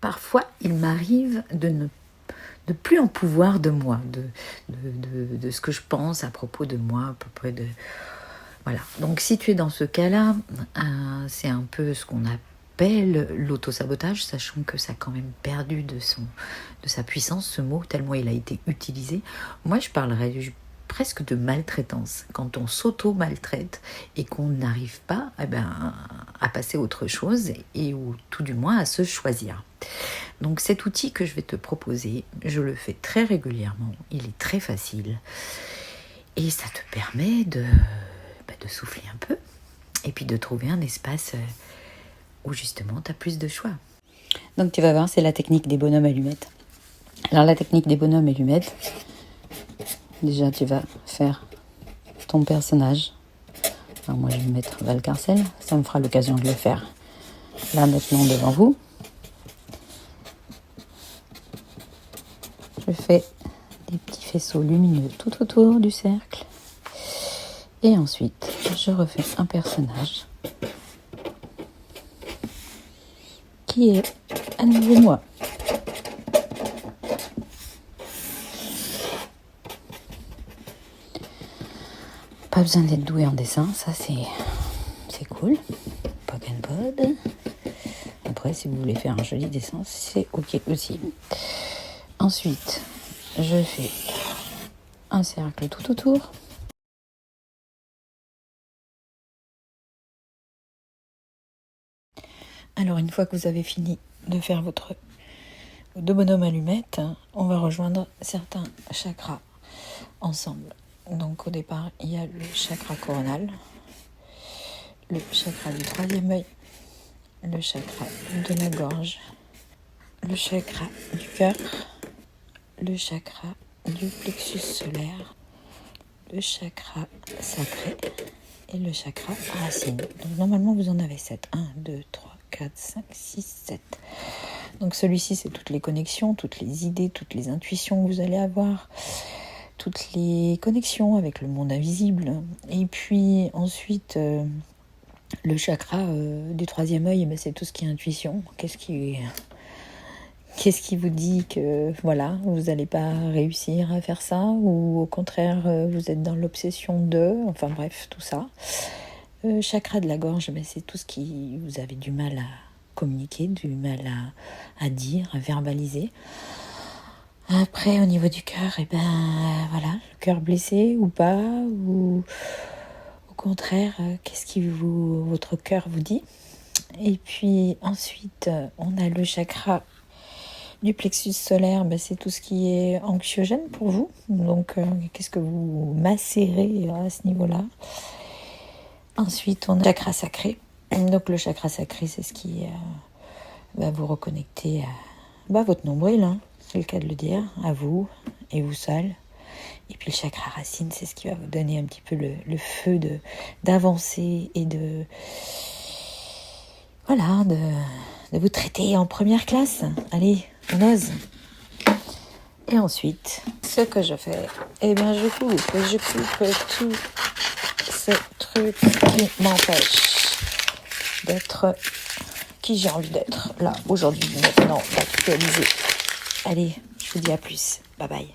parfois il m'arrive de plus en pouvoir de moi, de ce que je pense à propos de moi, à peu près de... Voilà. Donc si tu es dans ce cas-là, c'est un peu ce qu'on appelle l'autosabotage, sachant que ça a quand même perdu de sa puissance, ce mot, tellement il a été utilisé. Moi, je parlerais presque de maltraitance, quand on s'auto-maltraite et qu'on n'arrive pas à passer à autre chose, ou tout du moins à se choisir. Donc cet outil que je vais te proposer, je le fais très régulièrement, il est très facile et ça te permet de souffler un peu et puis de trouver un espace où justement tu as plus de choix. Donc tu vas voir, c'est la technique des bonhommes allumettes. Alors la technique des bonhommes allumettes, déjà tu vas faire ton personnage. Alors moi je vais mettre Valcarcel, ça me fera l'occasion de le faire là maintenant devant vous. Je fais des petits faisceaux lumineux tout autour du cercle. Et ensuite, je refais un personnage qui est à nouveau moi. Pas besoin d'être doué en dessin, ça c'est cool. Pog and pod. Après, si vous voulez faire un joli dessin, c'est ok aussi. Ensuite, je fais un cercle tout autour. Alors, une fois que vous avez fini de faire votre deux bonhommes allumettes, on va rejoindre certains chakras ensemble. Donc, au départ, il y a le chakra coronal, le chakra du troisième œil, le chakra de la gorge, le chakra du cœur, le chakra du plexus solaire, le chakra sacré et le chakra racine. Donc normalement vous en avez 7. 1, 2, 3, 4, 5, 6, 7. Donc celui-ci c'est toutes les connexions, toutes les idées, toutes les intuitions que vous allez avoir, toutes les connexions avec le monde invisible. Et puis ensuite le chakra du troisième œil, c'est tout ce qui est intuition. Qu'est-ce qui vous dit que voilà, vous n'allez pas réussir à faire ça, ou au contraire, vous êtes dans l'obsession de, enfin bref, tout ça. Chakra de la gorge, c'est tout ce qui vous avez du mal à communiquer, du mal à dire, à verbaliser. Après, au niveau du cœur, voilà, le cœur blessé ou pas, ou au contraire, qu'est-ce qui votre cœur vous dit. Et puis ensuite, on a le chakra du plexus solaire, c'est tout ce qui est anxiogène pour vous. Donc, qu'est-ce que vous macérez à ce niveau-là. Ensuite, on a le chakra sacré. Donc, le chakra sacré, c'est ce qui va vous reconnecter à votre nombril, c'est le cas de le dire, à vous et vous seul. Et puis, le chakra racine, c'est ce qui va vous donner un petit peu le feu d'avancer et de vous traiter en première classe. Allez, on ose. Et ensuite, ce que je fais, je coupe tout ce truc qui m'empêche d'être qui j'ai envie d'être là, aujourd'hui, maintenant, actualisé. Allez, je vous dis à plus. Bye bye.